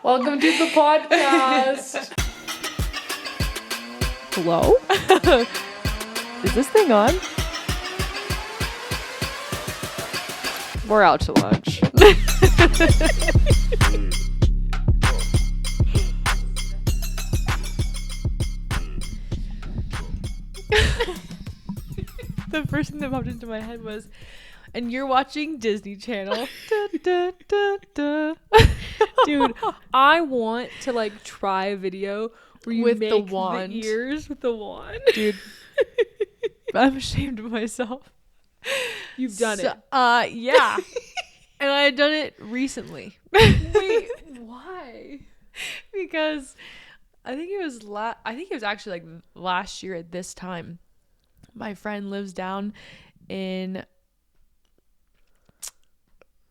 Welcome to the podcast. Hello? Is this thing on? We're out to lunch. The first thing that popped into my head was, and you're watching Disney Channel. Da, da, da, da. Dude, I want to like try a video where you With make the wand. the ears with the wand. Dude, I'm ashamed of myself. You've done it. Yeah. And I had done it recently. Wait, why? Because I think it was actually like last year at this time. My friend lives down in,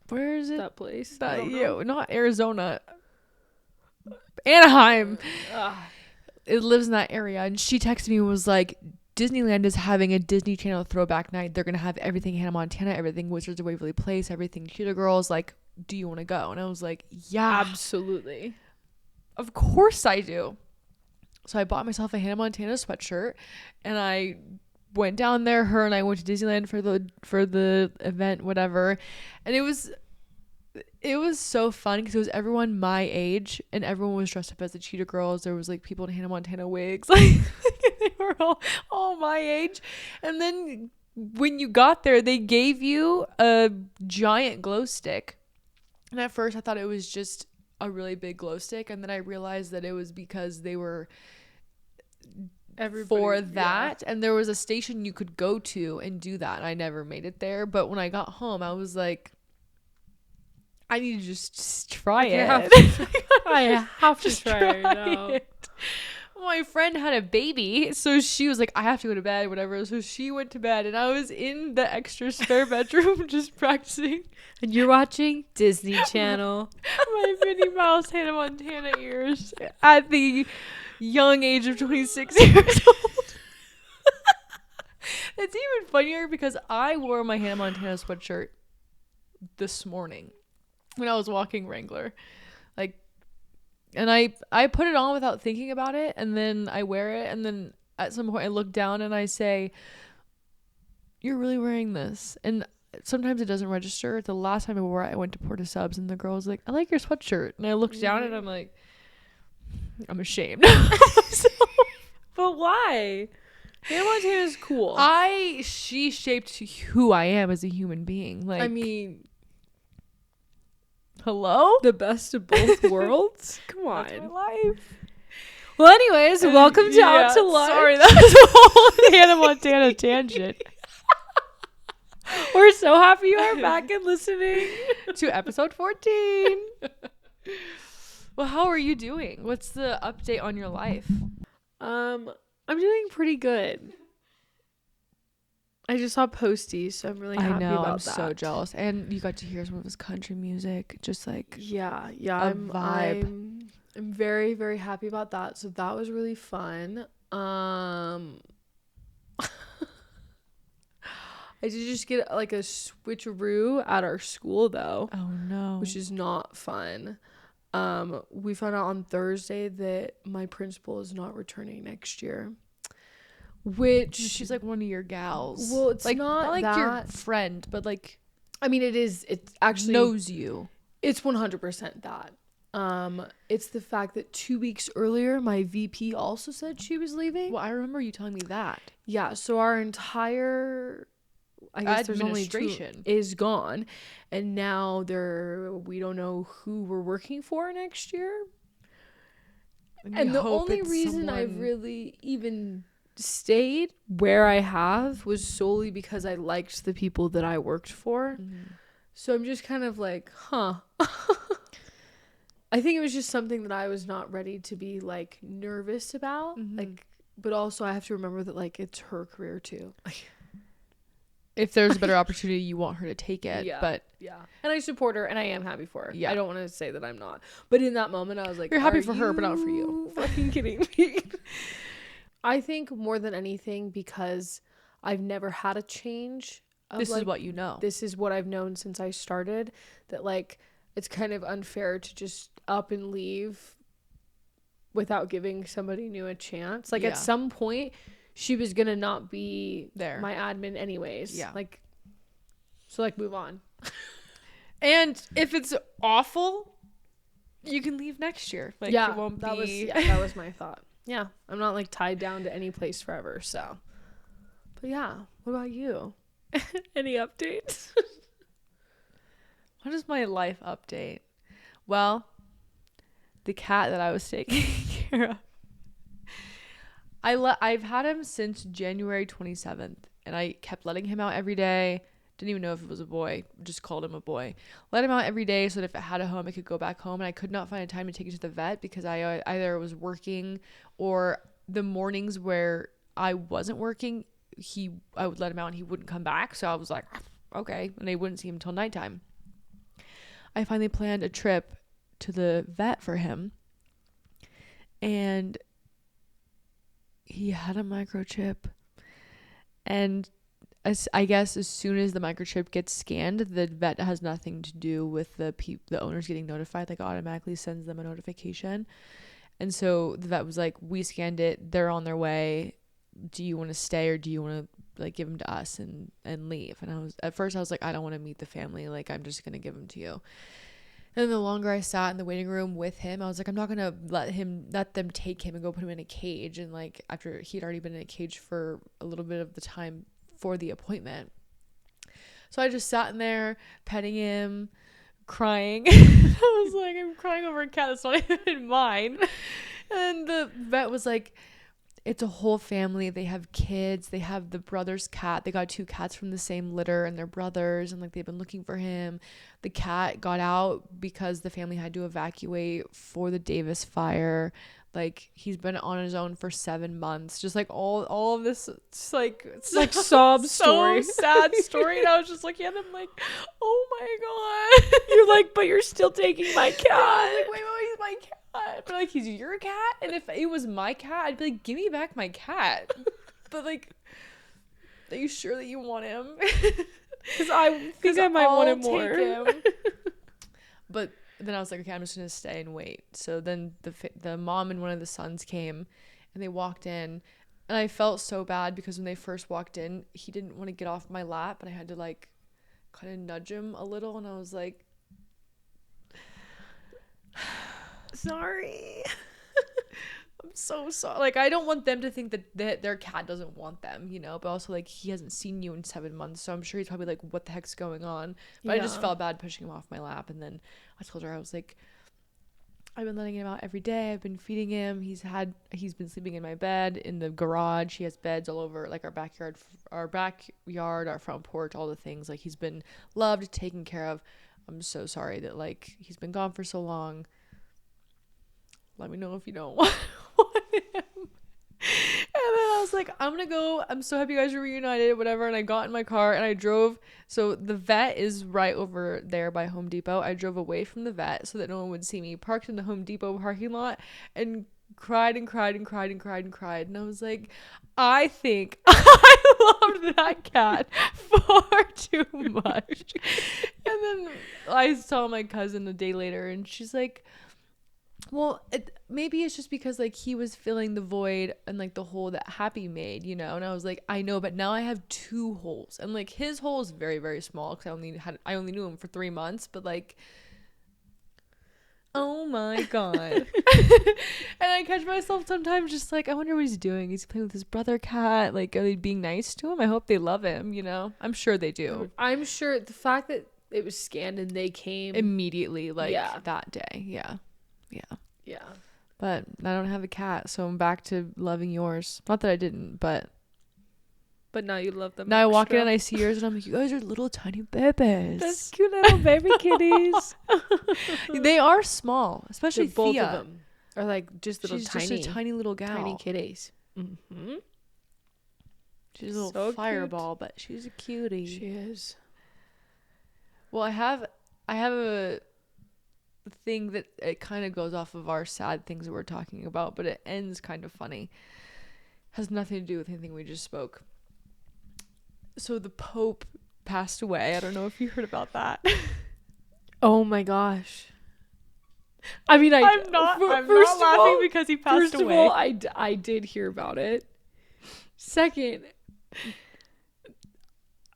where is it? That place. Not Arizona. Anaheim. It lives in that area. And she texted me and was like, Disneyland is having a Disney Channel throwback night. They're going to have everything Hannah Montana, everything Wizards of Waverly Place, everything Cheetah Girls. Like, do you want to go? And I was like, yeah. Absolutely. Of course I do. So I bought myself a Hannah Montana sweatshirt and I went down there. Her and I went to Disneyland for the event, whatever. And it was so fun because it was everyone my age and everyone was dressed up as the Cheetah Girls. There was like people in Hannah Montana wigs. Like they were all my age. And then when you got there, they gave you a giant glow stick. And at first I thought it was just a really big glow stick. And then I realized that it was because they were for that. Yeah. And there was a station you could go to and do that. And I never made it there. But when I got home, I was like, I need to just try it. I have to try it. My friend had a baby, so she was like, I have to go to bed, whatever. So she went to bed, and I was in the extra spare bedroom just practicing. And you're watching Disney Channel. My Minnie Mouse Hannah Montana ears at the young age of 26 years old. It's even funnier because I wore my Hannah Montana sweatshirt this morning when I was walking Wrangler, like, and I put it on without thinking about it, and then I wear it, and then at some point I look down and I say, you're really wearing this? And sometimes it doesn't register. The last time I wore it, I went to Porta Subs and the girl was like, I like your sweatshirt, and I looked down and I'm like, I'm ashamed. But why? Hannah Montana is cool. She shaped who I am as a human being. Like, I mean, hello? The best of both worlds? Come on. That's my life. Well, anyways, welcome to Out to Lunch. Sorry, that was a whole Hannah Montana tangent. We're so happy you are back and listening to episode 14. Well, how are you doing? What's the update on your life? I'm doing pretty good. I just saw Posty, so I'm really happy about I'm that. So jealous. And you got to hear some of his country music, just like I'm vibe. I'm very, very happy about that. So that was really fun. I did just get like a switcheroo at our school though. Oh no. Which is not fun. We found out on Thursday that my principal is not returning next year. Which she's like one of your gals. Well, it's like, not like that, your friend, but like, I mean, it's actually knows you. It's 100% that. It's the fact that 2 weeks earlier, my VP also said she was leaving. Well, I remember you telling me that. Yeah. So our entire, I guess there's only two, is gone, and now we don't know who we're working for next year. And the only reason I really even stayed where I have was solely because I liked the people that I worked for. Mm-hmm. So I'm just kind of like, I think it was just something that I was not ready to be like nervous about. Mm-hmm. Like, but also I have to remember that like it's her career too. If there's a better opportunity, you want her to take it. Yeah. But yeah. And I support her and I am happy for her. Yeah. I don't want to say that I'm not. But in that moment I was like, you're happy for her, but not for you. Fucking kidding me. I think more than anything because I've never had a change. This is what you know. This is what I've known since I started. That like it's kind of unfair to just up and leave without giving somebody new a chance. Like, at some point, she was gonna not be there, my admin anyways. Yeah. Like, so, like, move on. And if it's awful, you can leave next year. Like, it won't be... that was my thought. Yeah. I'm not, like, tied down to any place forever, so. But, yeah. What about you? Any updates? What is my life update? Well, the cat that I was taking care of. I've had him since January 27th, and I kept letting him out every day. Didn't even know if it was a boy. Just called him a boy. Let him out every day so that if it had a home, it could go back home. And I could not find a time to take it to the vet because I either was working, or the mornings where I wasn't working, I would let him out and he wouldn't come back. So I was like, okay. And I wouldn't see him until nighttime. I finally planned a trip to the vet for him, and he had a microchip, and I guess as soon as the microchip gets scanned, the vet has nothing to do with the owners getting notified. Like, automatically sends them a notification. And so the vet was like, we scanned it, they're on their way, do you want to stay or do you want to, like, give them to us and leave? And at first I was like, I don't want to meet the family, like, I'm just gonna give them to you. And the longer I sat in the waiting room with him, I was like, I'm not gonna let them take him and go put him in a cage. And, like, after he'd already been in a cage for a little bit of the time for the appointment. So I just sat in there petting him, crying. I was like, I'm crying over a cat that's not even mine. And the vet was like, it's a whole family. They have kids. They have the brother's cat. They got 2 cats from the same litter, and they're brothers, and, like, they've been looking for him. The cat got out because the family had to evacuate for the Davis fire. Like, he's been on his own for 7 months. Just, like, all of this, it's like sob story. So sad story. And I was just looking at him like, oh my God. You're like, but you're still taking my cat. I was like, wait, he's my cat. But, like, he's your cat? And if it was my cat, I'd be like, give me back my cat. But, like, are you sure that you want him? Because I think I might want him more. But then I was like, okay, I'm just gonna stay and wait. So then the mom and one of the sons came, and they walked in, and I felt so bad because when they first walked in, he didn't want to get off my lap, and I had to, like, kind of nudge him a little, and I was like, sorry. I'm so sorry. Like, I don't want them to think that their cat doesn't want them, you know, but also, like, he hasn't seen you in 7 months, so I'm sure he's probably like, what the heck's going on? But I just felt bad pushing him off my lap. And then I told her, I was like, I've been letting him out every day. I've been feeding him. He's been sleeping in my bed, in the garage. He has beds all over, like, our backyard, our front porch, all the things. Like, he's been loved, taken care of. I'm so sorry that, like, he's been gone for so long. Let me know if you don't want him. And then I was like, I'm gonna go. I'm so happy you guys are reunited, whatever. And I got in my car and I drove. So the vet is right over there by Home Depot. I drove away from the vet so that no one would see me. Parked in the Home Depot parking lot and cried and cried and cried and cried and cried. And I was like, I think I loved that cat far too much. And then I saw my cousin a day later, and she's like, well, maybe it's just because, like, he was filling the void and, like, the hole that Happy made, you know. And I was like, I know, but now I have 2 holes, and, like, his hole is very, very small because I only knew him for 3 months, but, like, oh my God. And I catch myself sometimes just like, I wonder what he's doing. He's playing with his brother cat. Like, are they being nice to him? I hope they love him, you know. I'm sure they do. I'm sure the fact that it was scanned and they came immediately, like, that day. Yeah. But I don't have a cat, so I'm back to loving yours. Not that I didn't, but now you love them. Now extra. I walk in and I see yours, and I'm like, you guys are little tiny babies. That's cute little baby kitties. They are small, especially both Thea. of them are like just little She's just a tiny little gal, tiny kitties. Mm-hmm. She's a little fireball, but she's a cutie. She is. Well, I have a thing that it kind of goes off of our sad things that we're talking about, but it ends kind of funny. Has nothing to do with anything we just spoke. So the Pope passed away. I don't know if you heard about that. Oh my gosh. I mean, I'm not laughing because he passed away. First of all, I did hear about it. Second,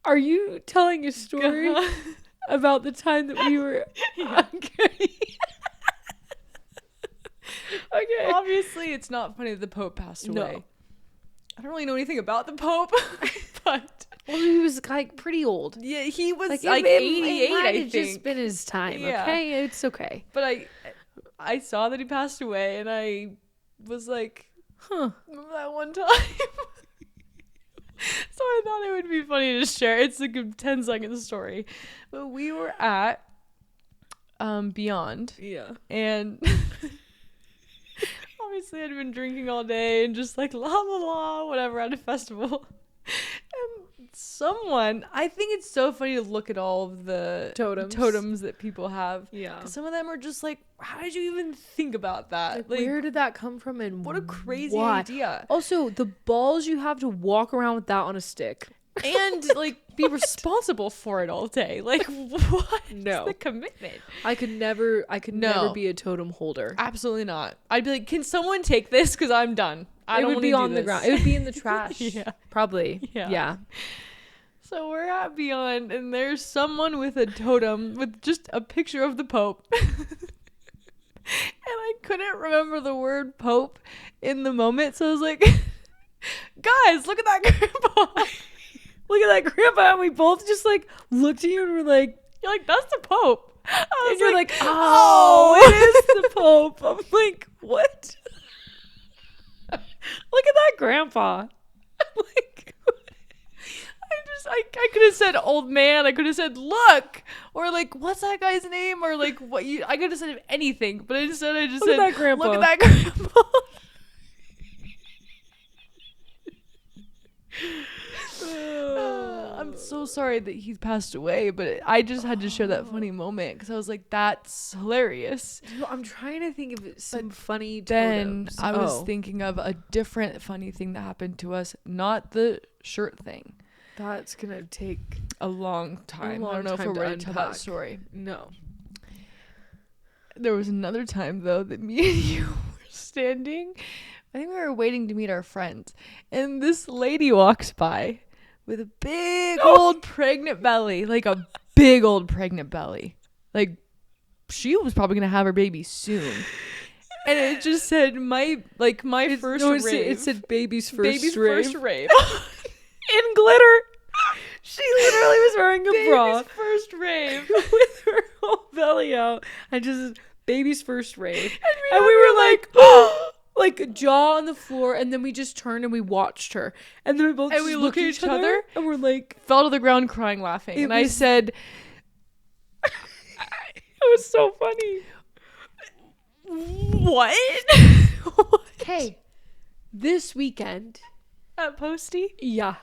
are you telling a story about the time that we were... Okay. Okay. Obviously, it's not funny that the Pope passed away. No. I don't really know anything about the Pope, but... Well, he was like pretty old. Yeah, he was like 88, I think. Just been his time, okay? It's okay. But I saw that he passed away, and I was like, huh, that one time. So I thought it would be funny to share. It's like a 10-second story. But we were at Beyond. Yeah. And obviously I'd been drinking all day and just like la la la, whatever, at a festival. And someone, I think it's so funny to look at all of the totems that people have. Yeah. Some of them are just like, how did you even think about that? Like, where did that come from, and what a crazy idea. Also, the balls you have to walk around with that on a stick. And like be responsible for it all day. Like, what? No. Is the commitment? I could never be a totem holder. Absolutely not. I'd be like, can someone take this? Because I'm done. I don't want to do this. It would be on the ground. It would be in the trash. Yeah. Probably. Yeah. So we're at Beyond, and there's someone with a totem with just a picture of the Pope. And I couldn't remember the word Pope in the moment. So I was like, guys, look at that grandpa. Look at that grandpa. And we both just like looked at you and we're like, you're like, that's the Pope. And you're like, oh, it is the Pope. I'm like, what? Look at that grandpa. Like, I could have said old man. I could have said look, or like what's that guy's name, or like what you. I could have said anything, but instead I just said that grandpa. Look at that grandpa. I'm so sorry that he passed away, but I just had to share that funny moment because I was like, that's hilarious. I'm trying to think of some funny totems. Then I was thinking of a different funny thing that happened to us, not the shirt thing. That's gonna take a long time. I don't know if we're ready to tell that story. No. There was another time though that me and you were standing. I think we were waiting to meet our friends, and this lady walks by with a big old pregnant belly, like a big old pregnant belly. Like she was probably gonna have her baby soon. And it just said my first rave. It said baby's first rave. In glitter. She literally was wearing a bra. Baby's first rave. With her whole belly out. And just baby's first rave. And we were like, oh, like jaw on the floor. And then we just turned and we watched her. And then we both looked at each other. And we're like, fell to the ground crying, laughing. And I said, it was so funny. What? Hey, this weekend at Posty? Yeah.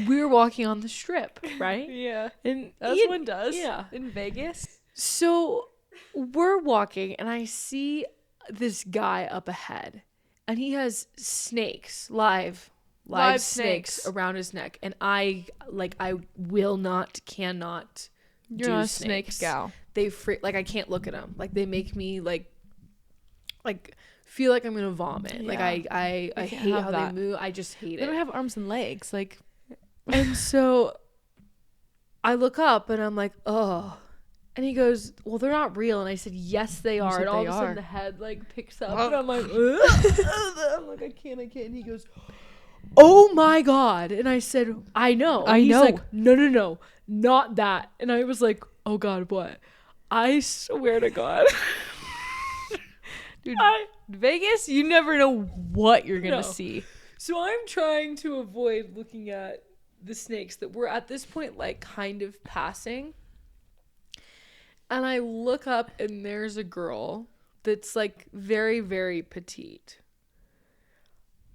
We were walking on the strip, right? Yeah. And as one does. Yeah. In Vegas. So we're walking and I see this guy up ahead and he has snakes, live snakes around his neck. And I cannot You're not a snake gal. They I can't look at them. Like they make me like feel like I'm gonna vomit. Yeah. Like I hate how they move. I just hate it. They don't have arms and legs. Like, and so I look up and I'm like, oh. And he goes, well, they're not real. And I said, yes, they are. And all of a sudden the head like picks up and I'm like, I'm like, I can't. And he goes, oh my God. And I said, I know. And he's like, no, not that. And I was like, oh God, what? I swear to God. Dude, Vegas, you never know what you're gonna see. So I'm trying to avoid looking at the snakes that we're at this point like kind of passing. And I look up and there's a girl that's like very, very petite.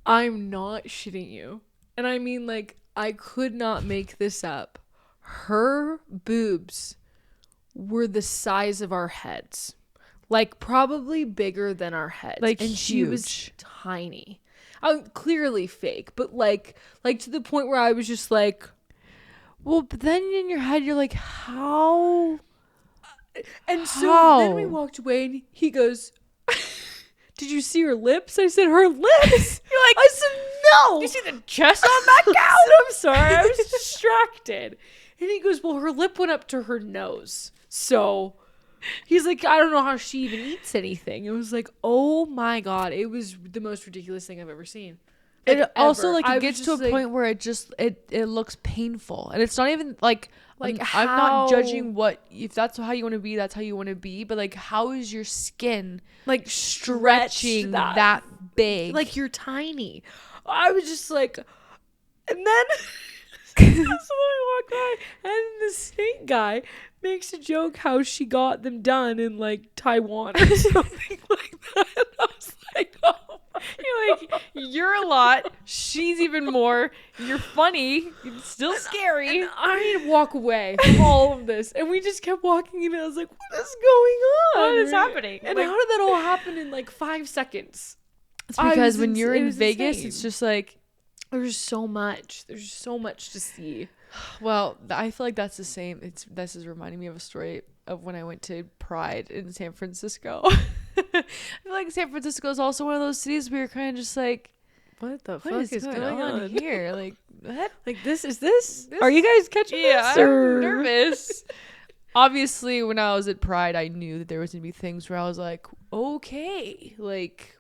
I'm not shitting you. And I mean, like, I could not make this up. Her boobs were the size of our heads. Like, probably bigger than our heads. Like, and huge. She was tiny. Clearly fake, but like to the point where I was just like, well, but then in your head, you're like, how? And so then we walked away and he goes, did you see her lips? I said, her lips? You're like, I said, no. You see the chest on that cow? I'm sorry. I was distracted. And he goes, well, her lip went up to her nose. So he's like, I don't know how she even eats anything. It was like, oh my God. It was the most ridiculous thing I've ever seen. Like, it also, like, it gets to a point where it just, it looks painful. And it's not even, like I'm not judging what, if that's how you want to be, that's how you want to be. But, like, how is your skin, like, stretching that big? Like, you're tiny. I was just like, and then someone walked by, and the snake guy makes a joke how she got them done in, like, Taiwan or something like that. And I was like, oh. You're like, you're a lot. She's even more. You're funny. You're still scary. And I need to walk away from all of this. And we just kept walking, and I was like, what is going on? What is happening? And how did that all happen in like 5 seconds? It's because when you're in Vegas, insane. It's just like, there's so much. There's so much to see. Well, I feel like that's the same. This is reminding me of a story of when I went to Pride in San Francisco. I feel like San Francisco is also one of those cities where you're kind of just like, what the fuck is going on here? Like, what? Like, this? Are you guys catching this? Yeah, I'm nervous. Obviously, when I was at Pride, I knew that there was going to be things where I was like, okay, like,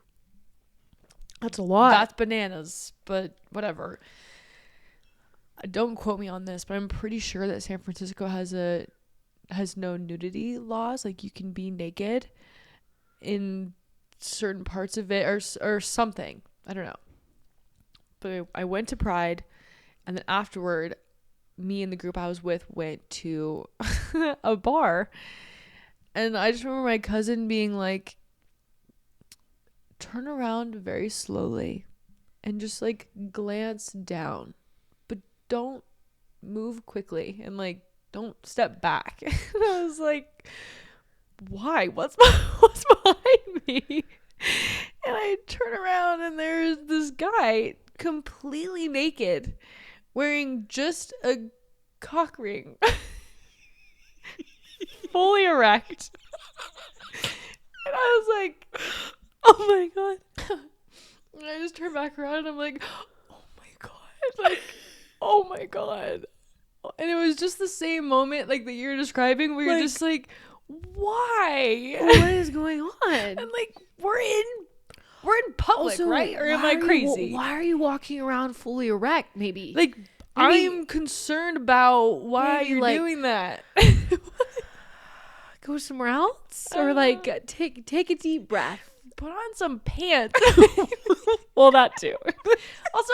that's a lot. That's bananas, but whatever. Don't quote me on this, but I'm pretty sure that San Francisco has no nudity laws. Like, you can be naked in certain parts of it or something. I don't know. But I went to Pride, and then afterward, me and the group I was with went to a bar. And I just remember my cousin being like, turn around very slowly and just like glance down, but don't move quickly, and like don't step back. And I was like, why? What's behind me? And I turn around, and there's this guy completely naked wearing just a cock ring, fully erect. And I was like, oh my God. And I just turned back around, and I'm like, oh my God. Like, oh my God. And it was just the same moment like that you're describing, where you're just like, why? What is going on? And like, we're in public, also, right? Or am I crazy? Why are you walking around fully erect? Maybe I'm concerned about why you're like, doing that. Go somewhere else, or like take a deep breath. Put on some pants. Well, that too. Also,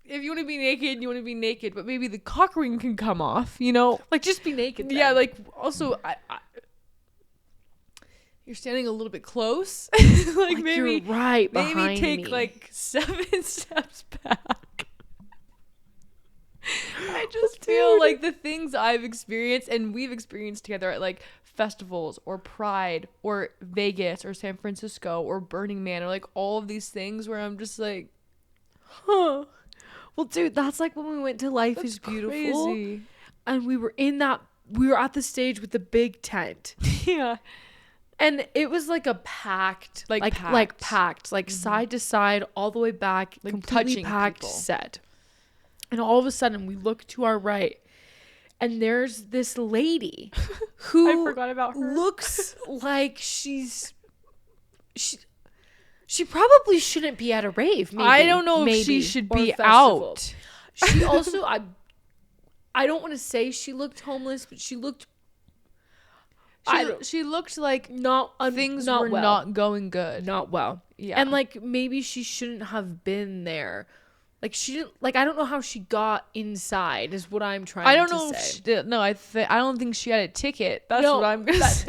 if you want to be naked, you want to be naked, but maybe the cock ring can come off, you know? Like, just be naked then. Yeah, like, also, you're standing a little bit close. like maybe you're right behind maybe take me. like 7 steps back. I just feel like the things I've experienced and we've experienced together at like festivals or Pride or Vegas or San Francisco or Burning Man or like all of these things where I'm just like, huh. Well, dude, that's like when we went to Life is Beautiful. Crazy. And we were at the stage with the big tent. Yeah. And it was like a packed, like side to side, all the way back, like completely packed people. Set. And all of a sudden, we look to our right, and there's this lady who I forgot about her. Looks like she probably shouldn't be at a rave. Maybe, I don't know if she should be out. She also, I don't want to say she looked homeless, but she looked. She looked like things not were well. not going good. Not well. Yeah. And like maybe she shouldn't have been there. Like she didn't, like, I don't know how she got inside is what I'm trying to say. I don't know if she did. No, I don't think she had a ticket. That's what I'm going to say.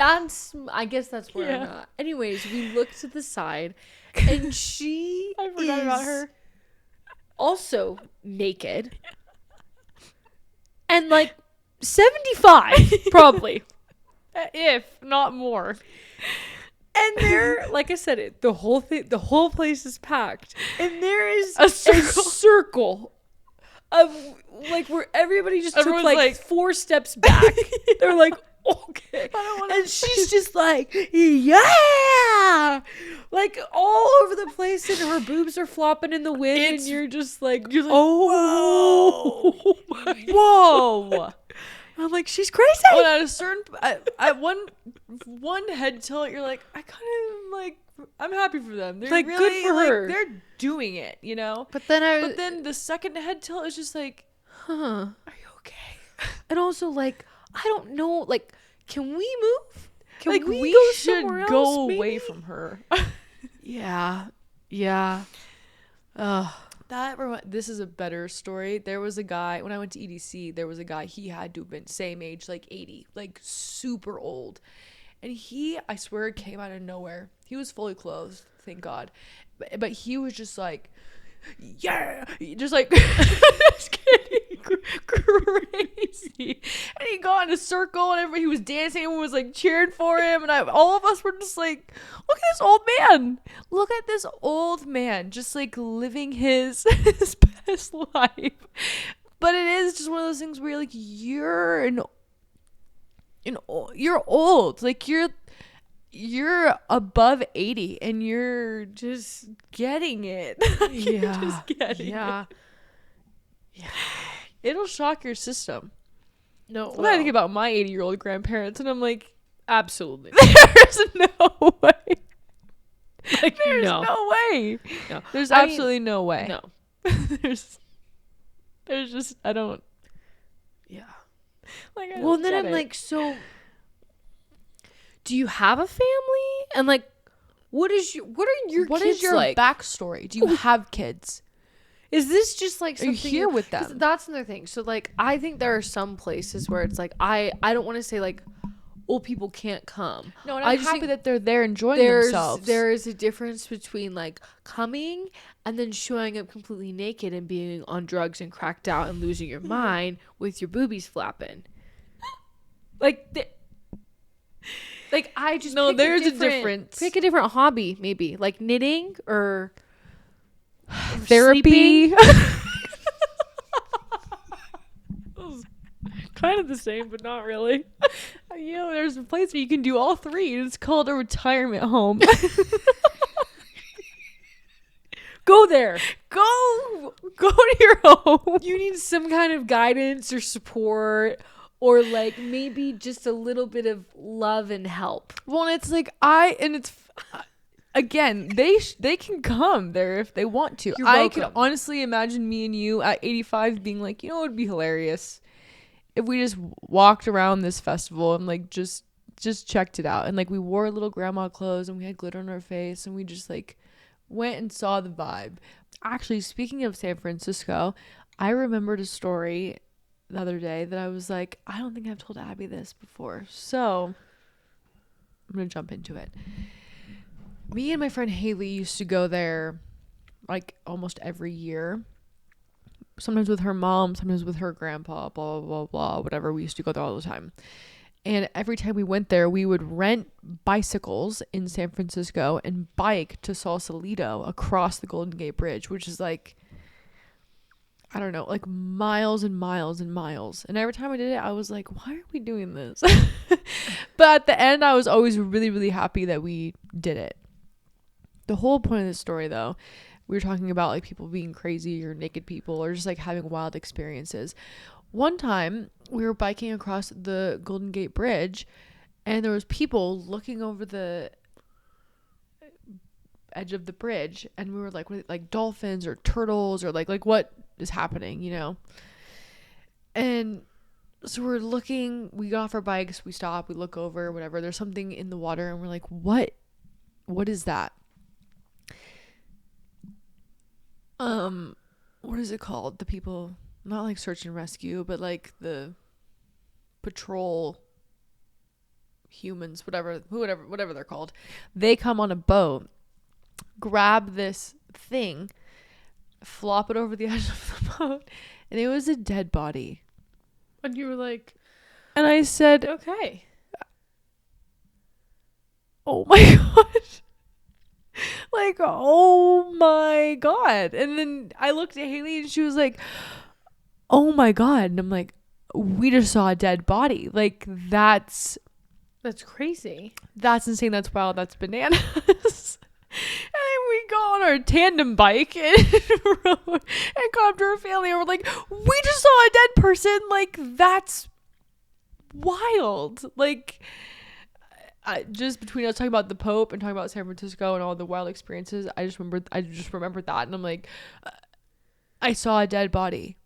I guess that's where I'm at. Anyways, we look to the side, and she I forgot about her. Also naked. And like 75 probably. If not more. And there, like I said, the whole place is packed, and there is a circle of like where everybody just took like 4 steps back. They're like, Okay. And she's just like, yeah, like all over the place, and her boobs are flopping in the wind, and you're just like oh, whoa. I'm like, she's crazy. Well, at a certain, at one head tilt, you're like, I kind of like, I'm happy for them. They're like, really, good for like, her. They're doing it, you know. But then the second head tilt is just like, are you okay? And also, like, I don't know, like, can we move? Can like, we go should somewhere go else, away from her. Yeah. This is a better story. There was a guy, when I went to EDC, there was a guy, he had to have been same age, like 80, like super old. And I swear, came out of nowhere. He was fully clothed, thank God. But he was just like, yeah, just like, just getting crazy. And he got in a circle, and everybody, he was dancing, and was like cheering for him. And all of us were just like, look at this old man. Look at this old man, just like living his best life. But it is just one of those things where you're like, you're old, like you're above 80, and you're just getting it. Yeah. Just getting it. Yeah. It'll shock your system. No, I think about my 80-year-old grandparents, and I'm like, absolutely, there's no way. Like, there's no way. No. There's absolutely no way. No. there's just, I don't. Yeah. Like, I well, don't then get I'm it. like, so do you have a family? And like, what are your kids like? Backstory? Do you have kids? Is this just like something are you here with them? That's another thing. So like, I think there are some places where it's like, I don't want to say like old people can't come. No, and I'm happy that they're there enjoying themselves. There is a difference between like coming and then showing up completely naked and being on drugs and cracked out and losing your mind with your boobies flapping. Like, I just there's a difference. Pick a different hobby, maybe like knitting or therapy. Kind of the same, but not really. There's a place where you can do all three. It's called a retirement home. Go there. Go to your home. You need some kind of guidance or support, or like maybe just a little bit of love and help. Well, it's like again, they can come there if they want to. I can honestly imagine me and you at 85 being like, it would be hilarious if we just walked around this festival and like just checked it out, and like we wore little grandma clothes and we had glitter on our face, and we just like went and saw the vibe. Actually, speaking of San Francisco, I remembered a story the other day that I was like, I don't think I've told Abby this before, so I'm gonna jump into it. Me and my friend Haley used to go there like almost every year. Sometimes with her mom, sometimes with her grandpa, blah, blah, blah, blah, whatever. We used to go there all the time. And every time we went there, we would rent bicycles in San Francisco and bike to Sausalito across the Golden Gate Bridge, which is like, I don't know, like miles and miles and miles. And every time I did it, I was like, why are we doing this? But at the end, I was always really, really happy that we did it. The whole point of this story, though, we were talking about like people being crazy or naked people or just like having wild experiences. One time we were biking across the Golden Gate Bridge, and there was people looking over the edge of the bridge, and we were like, what, like dolphins or turtles or like what is happening, And so we're looking, we got off our bikes, we stop, we look over, whatever. There's something in the water, and we're like, what is that? What is it called? The people, not like search and rescue, but like the patrol humans, whatever they're called. They come on a boat, grab this thing, flop it over the edge of the boat, and it was a dead body. And you were like, and I said, okay. Oh my gosh. Like, oh my God. And then I looked at Haley and she was like, oh my God. And I'm like, we just saw a dead body. Like, that's crazy. That's insane. That's wild. That's bananas. And we got on our tandem bike and rode and got up to our family and we're like, we just saw a dead person. Like, that's wild. Like, just between us talking about the Pope and talking about San Francisco and all the wild experiences, I just remembered that, and I'm like, I saw a dead body.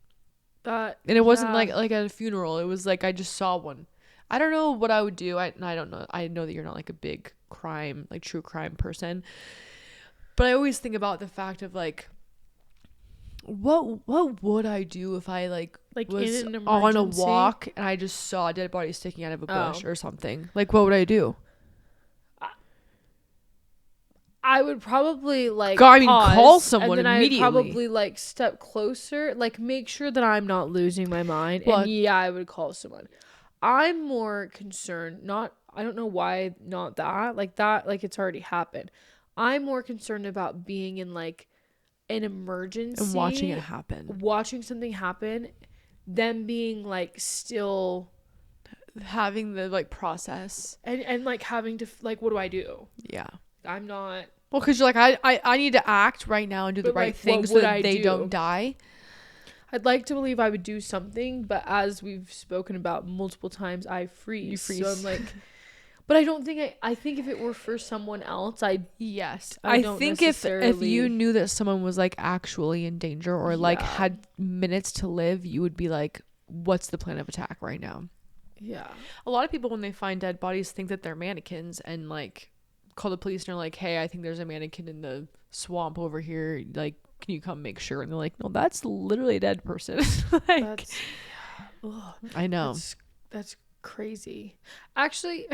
And it wasn't like at a funeral. It was like I just saw one. I don't know what I would do. I don't know. I know that you're not like a big crime, like true crime person, but I always think about the fact of like, what would I do if I like was on a walk and I just saw a dead body sticking out of a bush or something? Like, what would I do? I would probably like call someone and then immediately. I'd probably like step closer, like make sure that I'm not losing my mind. Well, and yeah, I would call someone. I'm more concerned, I don't know why not that, like it's already happened. I'm more concerned about being in like an emergency and watching something happen, than being like still having the like process and like having to like, what do I do? Yeah. I'm not. Well, because you're like, I need to act right now and do the right thing so that they don't die. I'd like to believe I would do something, but as we've spoken about multiple times, I freeze. You freeze. So I'm like, but I don't think I think if it were for someone else, I think if you knew that someone was like actually in danger or like had minutes to live, you would be like, what's the plan of attack right now? Yeah. A lot of people, when they find dead bodies, think that they're mannequins and like call the police and are like, hey, I think there's a mannequin in the swamp over here, like, can you come make sure? And they're like, no, that's literally a dead person. Like, I know, that's crazy. Actually,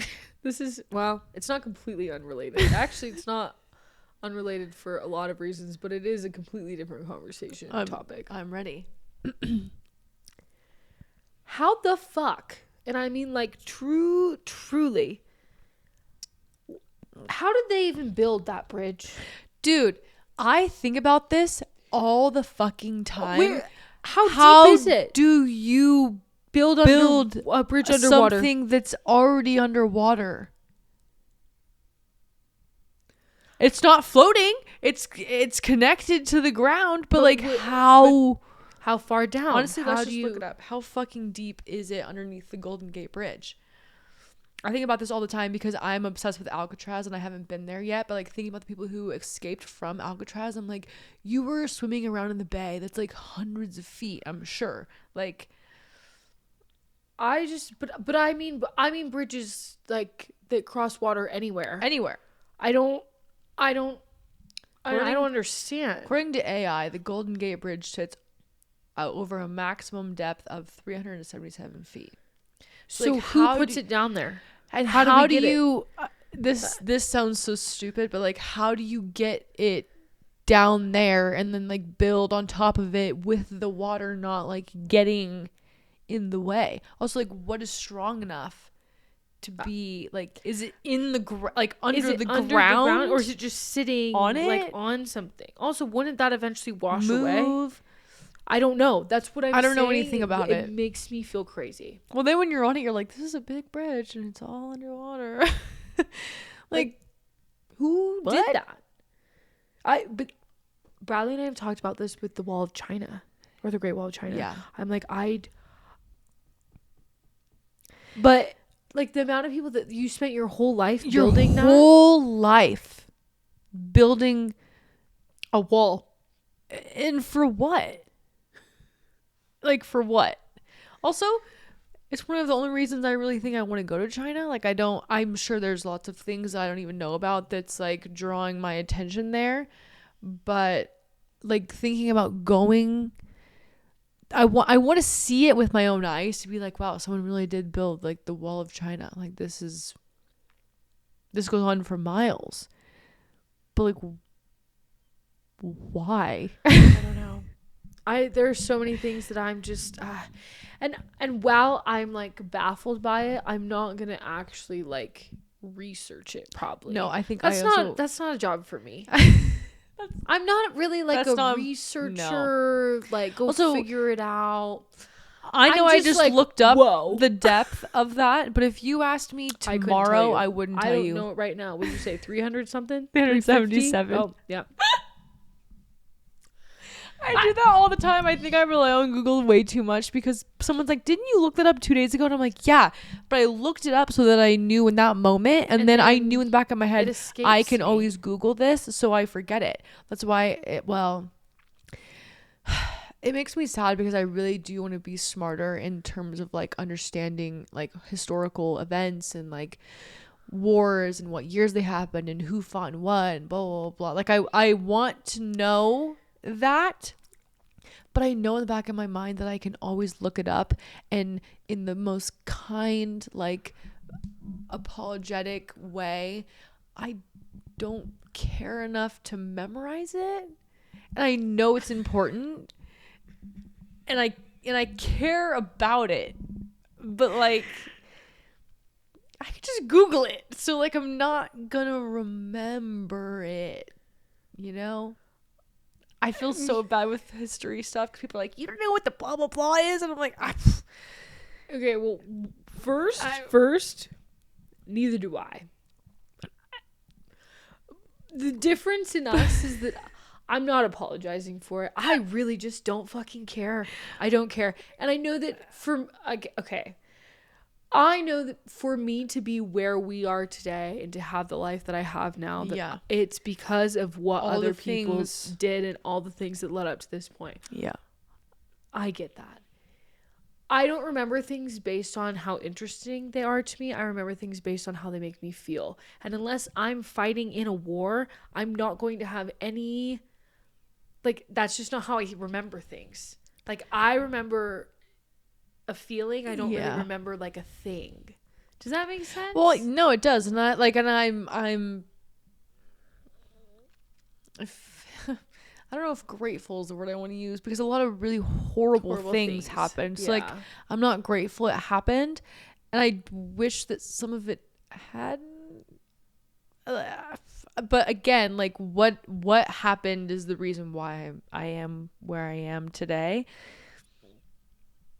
this is, well, it's not completely unrelated. Actually, it's not unrelated for a lot of reasons, but it is a completely different conversation topic. I'm ready. How the fuck, and I mean like truly, how did they even build that bridge? Dude, I think about this all the fucking time. How deep is it? How do you build a bridge underwater? Something that's already underwater. It's not floating. It's connected to the ground, but like how far down? Honestly, let's just look it up. How fucking deep is it underneath the Golden Gate Bridge? I think about this all the time because I'm obsessed with Alcatraz and I haven't been there yet. But like thinking about the people who escaped from Alcatraz, I'm like, you were swimming around in the bay that's like hundreds of feet, I'm sure. Like, I mean bridges like that cross water anywhere. I don't understand. According to AI, the Golden Gate Bridge sits over a maximum depth of 377 feet. So like, who puts it down there? And how do you this sounds so stupid, but like, how do you get it down there and then like build on top of it with the water not like getting in the way? Also, like, what is strong enough to be like, is it in the under the ground, or is it just sitting on it, like on something? Also, wouldn't that eventually wash away? I don't know. That's what I don't know anything about it. It makes me feel crazy. Well, then when you're on it, you're like, this is a big bridge and it's all underwater. like, who did that? But Bradley and I have talked about this with the Wall of China, or the Great Wall of China. Yeah. I'm like, but like the amount of people that you spent your whole life building a wall. And for what? Like, for what? Also, it's one of the only reasons I really think I want to go to China. Like, I'm sure there's lots of things I don't even know about that's like drawing my attention there. But like thinking about going, I want to see it with my own eyes to be like, wow, someone really did build like the Wall of China. Like, this goes on for miles. But like, why? I don't know. There's so many things that I'm just and while I'm like baffled by it, I'm not gonna actually like research it probably. No, I think that's not a job for me. I'm not really like a researcher. No. Like, go figure it out. I know I just like, looked up the depth of that, but if you asked me tomorrow, I wouldn't tell you. I don't know it right now. Would you say 300 something? 377. Oh, yeah. I do that all the time. I think I rely on Google way too much because someone's like, didn't you look that up 2 days ago? And I'm like, yeah, but I looked it up so that I knew in that moment. And then I knew in the back of my head, I can always Google this, so I forget it. That's why, it makes me sad because I really do want to be smarter in terms of like understanding like historical events and like wars and what years they happened and who fought and what and blah, blah, blah. Like I want to know that, but I know in the back of my mind that I can always look it up, and in the most kind, like apologetic way, I don't care enough to memorize it, and I know it's important, and I care about it, but like I could just Google it, so like I'm not gonna remember it, you know? I feel so bad with history stuff because people are like, you don't know what the blah blah blah is, and I'm like, okay, well, first, neither do I. The difference in us is that I'm not apologizing for it. I really just don't fucking care. I don't care, and I know that I know that for me to be where we are today and to have the life that I have now, that it's because of what all other people did and all the things that led up to this point. Yeah. I get that. I don't remember things based on how interesting they are to me. I remember things based on how they make me feel. And unless I'm fighting in a war, I'm not going to have any, like, that's just not how I remember things. Like, I remember a feeling. I don't really remember like a thing. Does that make sense? Well, no, it does. And I don't know if grateful is the word I want to use, because a lot of really horrible things happened. So like, I'm not grateful it happened, and I wish that some of it hadn't. But again, like what happened is the reason why I am where I am today.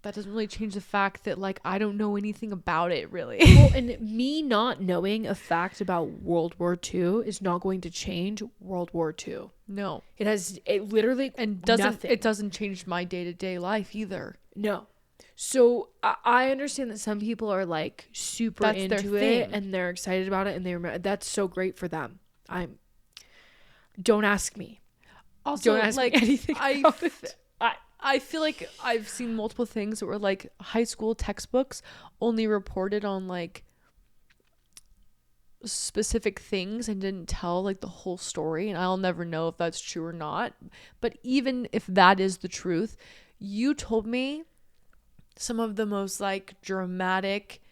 That doesn't really change the fact that like I don't know anything about it really. Well, and me not knowing a fact about World War II is not going to change World War II. No, it literally doesn't change my day-to-day life either. No. So I understand that some people are like super into it and they're excited about it and they remember. That's so great for them. Don't ask me. Also, don't ask me anything about it. I feel like I've seen multiple things that were like high school textbooks only reported on like specific things and didn't tell like the whole story, and I'll never know if that's true or not. But even if that is the truth, you told me some of the most like dramatic,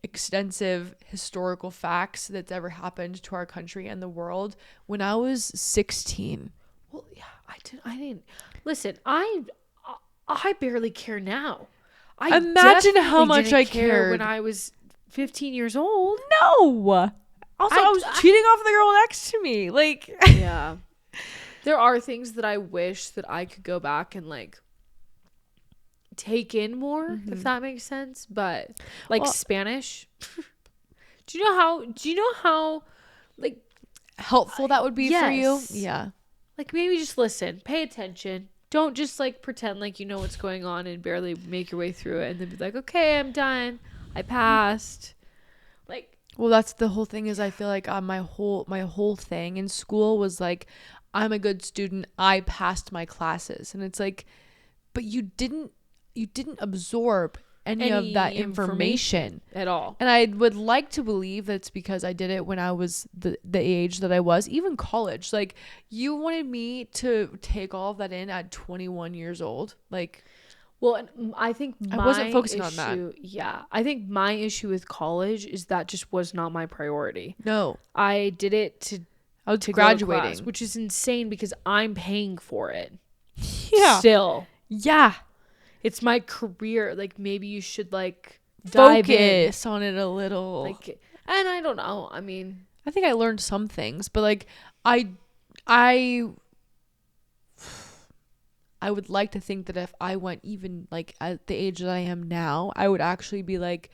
extensive historical facts that's ever happened to our country and the world when I was 16. Well, yeah, I didn't listen. I barely care now. I imagine how much I cared when I was 15 years old. No. Also, I was cheating off the girl next to me. Like, yeah. There are things that I wish that I could go back and like take in more, if that makes sense. But like Spanish. Do you know how like helpful that would be for you? Yeah. Like maybe just listen, pay attention. Don't just like pretend like you know what's going on and barely make your way through it and then be like, okay, I'm done. I passed. Like, well, that's the whole thing is I feel like my whole thing in school was like, I'm a good student. I passed my classes. And it's like, but you didn't absorb any of that information at all. And I would like to believe that's because I did it when I was the age that I was, even college. Like, you wanted me to take all of that in at 21 years old. Like, well, I think I wasn't focusing on that. Yeah. I think my issue with college is that just was not my priority. No. I did it I was graduating. Class, which is insane because I'm paying for it. Yeah. Still. Yeah. It's my career. Like, maybe you should like focus on it a little. Like, and I don't know. I mean, I think I learned some things, but like I would like to think that if I went even like at the age that I am now, I would actually be like,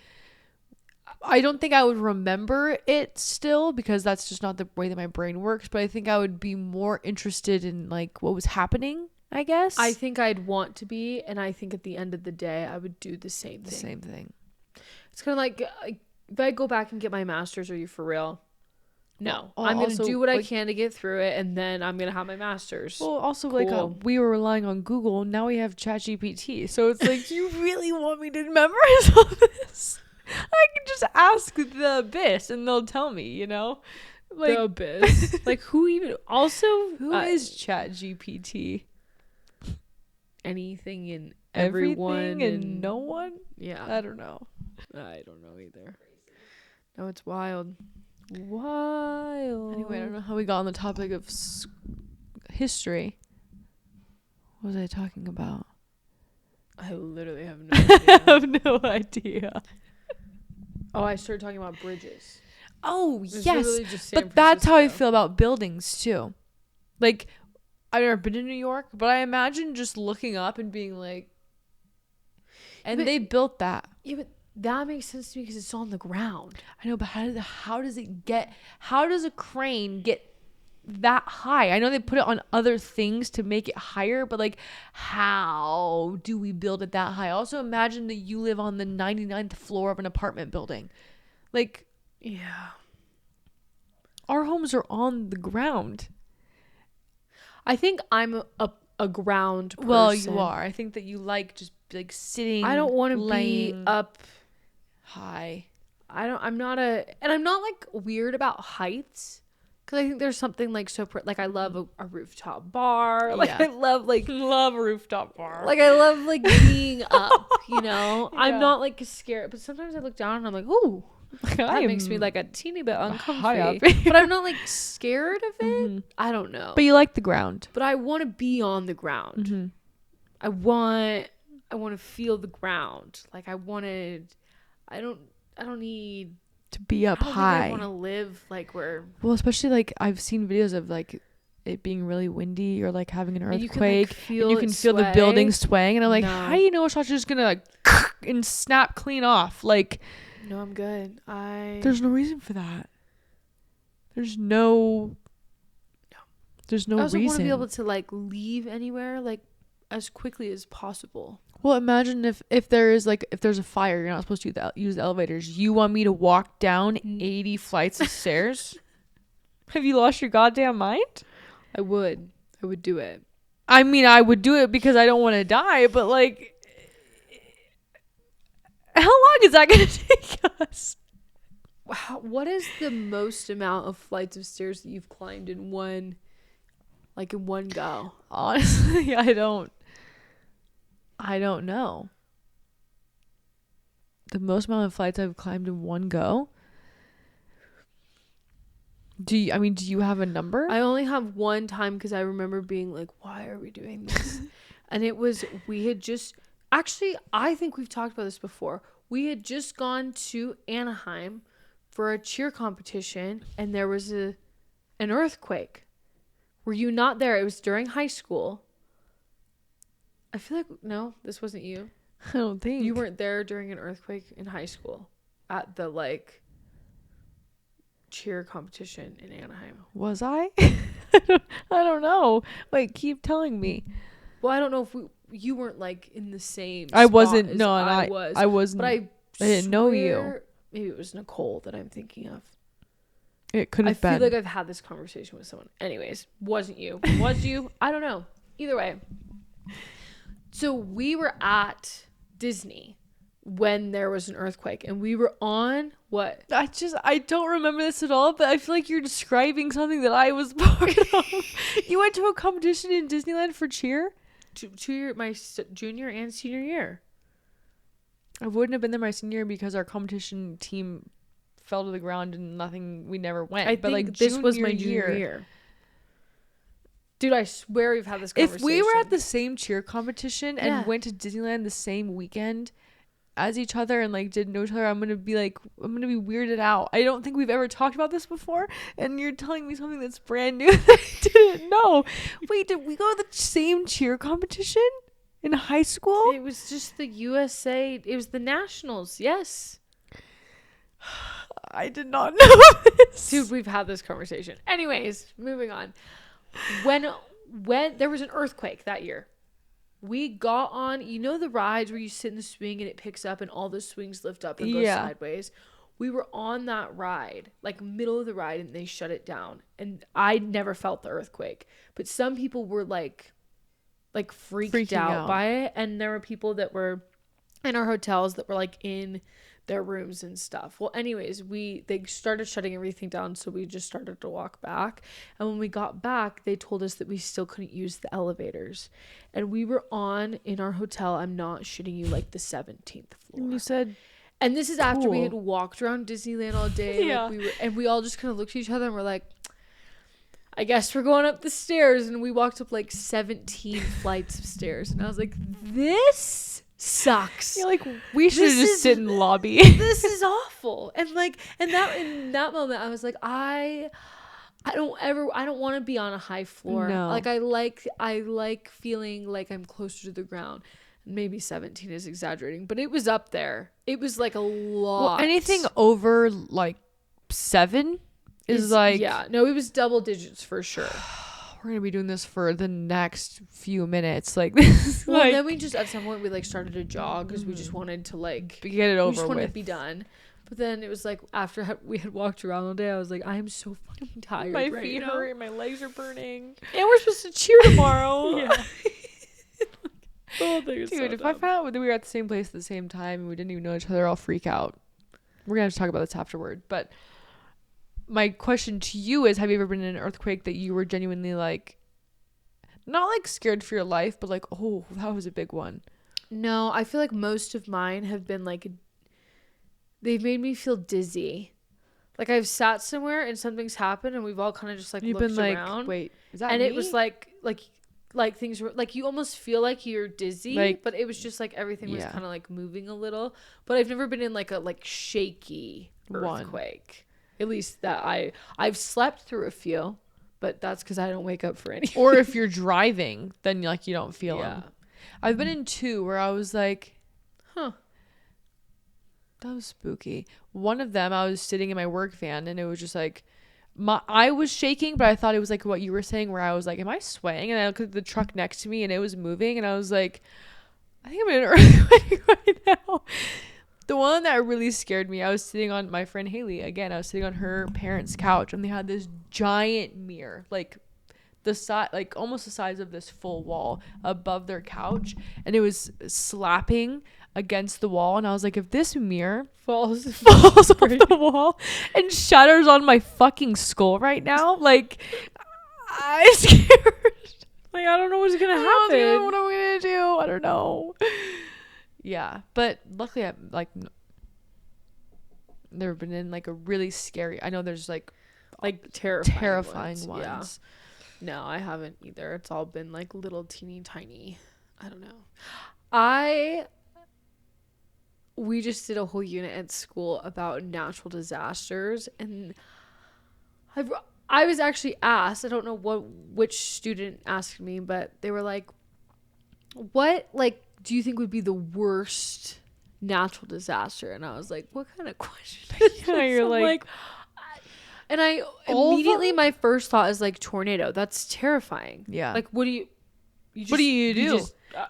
I don't think I would remember it still because that's just not the way that my brain works, but I think I would be more interested in like what was happening, I guess. I think I'd want to be, and I think at the end of the day I would do the same thing. It's kind of like if I go back and get my master's, are you for real? No. I'm going to do what I can to get through it, and then I'm going to have my master's. Well, also, cool. We were relying on Google. Now we have ChatGPT. So it's like, you really want me to memorize all this? I can just ask the abyss, and they'll tell me, you know? Like, the abyss? Like, who even... Also... Who is ChatGPT? Anything and everyone. Everything and no one? Yeah. I don't know. I don't know either. No, it's wild. Wild. Anyway, I don't know how we got on the topic of history. What was I talking about? I literally have no idea. I have no idea. Oh, I started talking about bridges. Oh, yes. But that's how I feel about buildings, too. Like, I've never been to New York, but I imagine just looking up and being like... And they built that. Yeah, but that makes sense to me because it's on the ground. I know, but how does a crane get that high? I know they put it on other things to make it higher, but like, how do we build it that high? Also, imagine that you live on the 99th floor of an apartment building. Like, yeah. Our homes are on the ground. I think I'm a ground person. Well, you are. I think that you like just like sitting. I don't want to be up high. I'm not like weird about heights because I think there's something like so like I love a rooftop bar. Like I love love a rooftop bar. Like I love like being up, you know. Yeah. I'm not like scared, but sometimes I look down and I'm like, ooh. That makes me like a teeny bit uncomfortable. But I'm not like scared of it. Mm-hmm. I don't know. But you like the ground. But I want to be on the ground. Mm-hmm. I want to feel the ground. Like I don't need to be up high. I want to live like where. Well, especially like I've seen videos of like it being really windy or like having an earthquake. You can feel the building swaying, and I'm like, how do you know it's not just gonna like and snap clean off? Like, no, I'm good. There's no reason for that. There's no reason. I also want to be able to like leave anywhere like as quickly as possible. Well, imagine if there's a fire, you're not supposed to use the elevators. You want me to walk down 80 flights of stairs? Have you lost your goddamn mind? I would do it. I mean, I would do it because I don't want to die, but like, how long is that going to take us? Wow, what is the most amount of flights of stairs that you've climbed in one go? Honestly, I don't know. The most amount of flights I've climbed in one go? Do you have a number? I only have one time because I remember being like, why are we doing this? And it was, I think we've talked about this before. We had just gone to Anaheim for a cheer competition and there was an earthquake. Were you not there? It was during high school. I feel like, no, this wasn't you. I don't think. You weren't there during an earthquake in high school at the, like, cheer competition in Anaheim. Was I? I don't know. Wait, keep telling me. Well, I don't know if you weren't, like, in the same I wasn't. spot No, as I was. I wasn't. But I didn't know you. Maybe it was Nicole that I'm thinking of. It could have been. I feel like I've had this conversation with someone. Anyways, wasn't you. Was you? I don't know. Either way. So we were at Disney when there was an earthquake and we were on what? I don't remember this at all, but I feel like you're describing something that I was part of. You went to a competition in Disneyland for cheer? My junior and senior year. I wouldn't have been there my senior year because our competition team fell to the ground and we never went. I think this was my junior year. Dude, I swear we've had this conversation. If we were at the same cheer competition and went to Disneyland the same weekend, as each other and like didn't know each other, I'm gonna be weirded out. I don't think we've ever talked about this before, and you're telling me something that's brand new that I didn't know. Wait, did we go to the same cheer competition in high school? It was just the USA. It was the nationals. Yes. I did not know this. Dude, we've had this conversation. Anyways, moving on. When there was an earthquake that year, we got on, the rides where you sit in the swing and it picks up and all the swings lift up and go sideways. We were on that ride, like middle of the ride, and they shut it down. And I never felt the earthquake, but some people were like freaked out by it. And there were people that were in our hotels that were like in their rooms and stuff. Well, anyways, they started shutting everything down, so we just started to walk back. And when we got back, they told us that we still couldn't use the elevators. And we were in our hotel, I'm not shitting you, like the 17th floor. And you said, and this is after we had walked around Disneyland all day. Yeah. Like we all just kind of looked at each other and we're like, I guess we're going up the stairs. And we walked up like 17 flights of stairs. And I was like, this sucks. You're like, we should just sit in the lobby. This is awful. And like, in that moment, I was like, I don't want to be on a high floor. No. Like I like feeling like I'm closer to the ground. Maybe 17 is exaggerating, but it was up there. It was like a lot. Well, anything over like 7 is like, yeah, no, it was double digits for sure. We're gonna be doing this for the next few minutes, like this. Well, then we just at some point we like started to jog because we just wanted to like get it over with. We just wanted to be done. But then it was like after we had walked around all day, I was like, I am so fucking tired. My feet hurt, my legs are burning, and we're supposed to cheer tomorrow. Yeah. Dude, if I found out that we were at the same place at the same time and we didn't even know each other, I'll freak out. We're gonna have to talk about this afterward. But my question to you is, have you ever been in an earthquake that you were genuinely like, not like scared for your life, but like, oh, that was a big one? No, I feel like most of mine have been like, they've made me feel dizzy. Like I've sat somewhere and something's happened and we've all kind of just like looked around. Wait, is that and me? It was like things were like, you almost feel like you're dizzy, like, but it was just like everything was kind of like moving a little. But I've never been in like a like shaky earthquake. At least that I've slept through a few, but that's because I don't wake up for any. Or if you're driving, then like you don't feel them. I've been in 2 where I was like, huh, that was spooky. One of them, I was sitting in my work van and it was just like, I was shaking, but I thought it was like what you were saying, where I was like, am I swaying? And I looked at the truck next to me and it was moving and I was like, I think I'm in an earthquake right now. The one that really scared me, I was sitting on my friend Haley again. I was sitting on her parents' couch and they had this giant mirror, like the size, like almost the size of this full wall above their couch, and it was slapping against the wall. And I was like, if this mirror falls off the wall and shatters on my fucking skull right now, like I'm scared. Like I don't know what's gonna happen. What am I gonna do? I don't know. Yeah, but luckily I'm like never been in like a really scary. I know there's like terrifying ones. Yeah. No, I haven't either. It's all been like little teeny tiny. I don't know. We just did a whole unit at school about natural disasters, and I was actually asked, I don't know which student asked me, but they were like, what like do you think would be the worst natural disaster? And I was like, what kind of question is this? You're like and I immediately, my first thought is like tornado. That's terrifying. Yeah. Like, what do you do?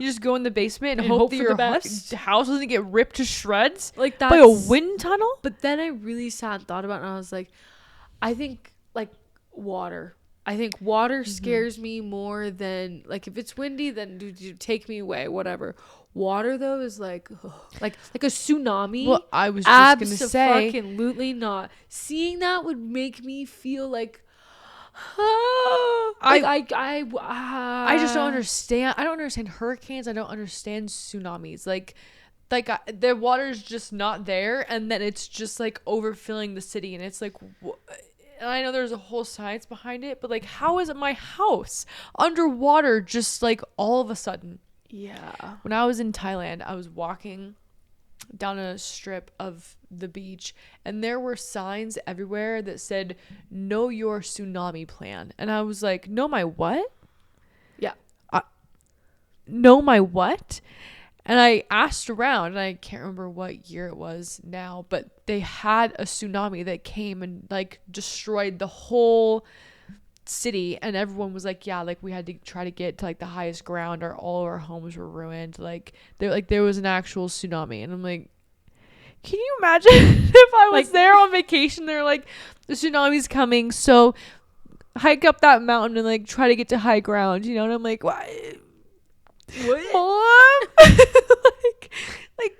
You just go in the basement and hope that your house doesn't get ripped to shreds, like that by a wind tunnel. But then I really sat and thought about it, and I was like, I think like water. I think water scares me more than like if it's windy, then you take me away, whatever. Water though is like a tsunami. Well, I was just gonna say, absolutely not. Seeing that would make me feel like. I just don't understand. I don't understand hurricanes. I don't understand tsunamis. Like the water's just not there, and then it's just like overfilling the city, and it's like. And I know there's a whole science behind it, but like, how is it my house underwater just like all of a sudden? Yeah. When I was in Thailand, I was walking down a strip of the beach, and there were signs everywhere that said, "Know your tsunami plan." And I was like, "Know my what?" Yeah. Know my what? And I asked around, and I can't remember what year it was now, but they had a tsunami that came and like destroyed the whole city, and everyone was like, yeah, like we had to try to get to like the highest ground, or all of our homes were ruined. Like there was an actual tsunami. And I'm like, can you imagine if I was there on vacation? They're like, the tsunami's coming, so hike up that mountain and like try to get to high ground, you know? And I'm like, what? Mom? like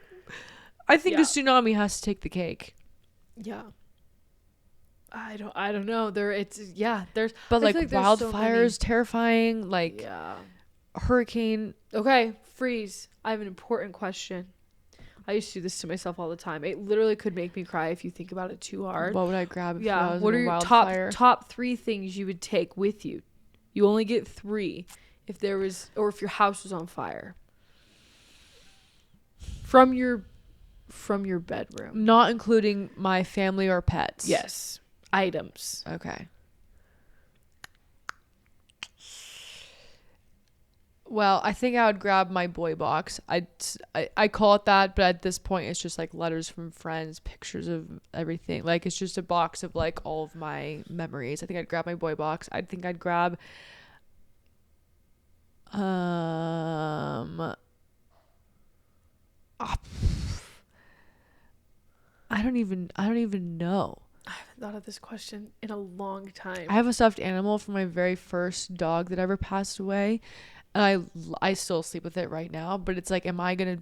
I think a tsunami has to take the cake. Yeah. I don't know. There's but like wildfires, so terrifying, like hurricane. Okay, freeze. I have an important question. I used to do this to myself all the time. It literally could make me cry if you think about it too hard. What would I grab if I was what in are a your wildfire? top 3 things you would take with you? You only get 3 if there was, or if your house was on fire. From your bedroom. Not including my family or pets. Yes. Items. Okay. Well, I think I would grab my boy box. I call it that, but at this point it's just like letters from friends, pictures of everything. Like it's just a box of like all of my memories. I think I'd grab my boy box. I think I'd grab I don't even know. I haven't thought of this question in a long time. I have a stuffed animal from my very first dog that ever passed away, and I still sleep with it right now. But it's like, am I gonna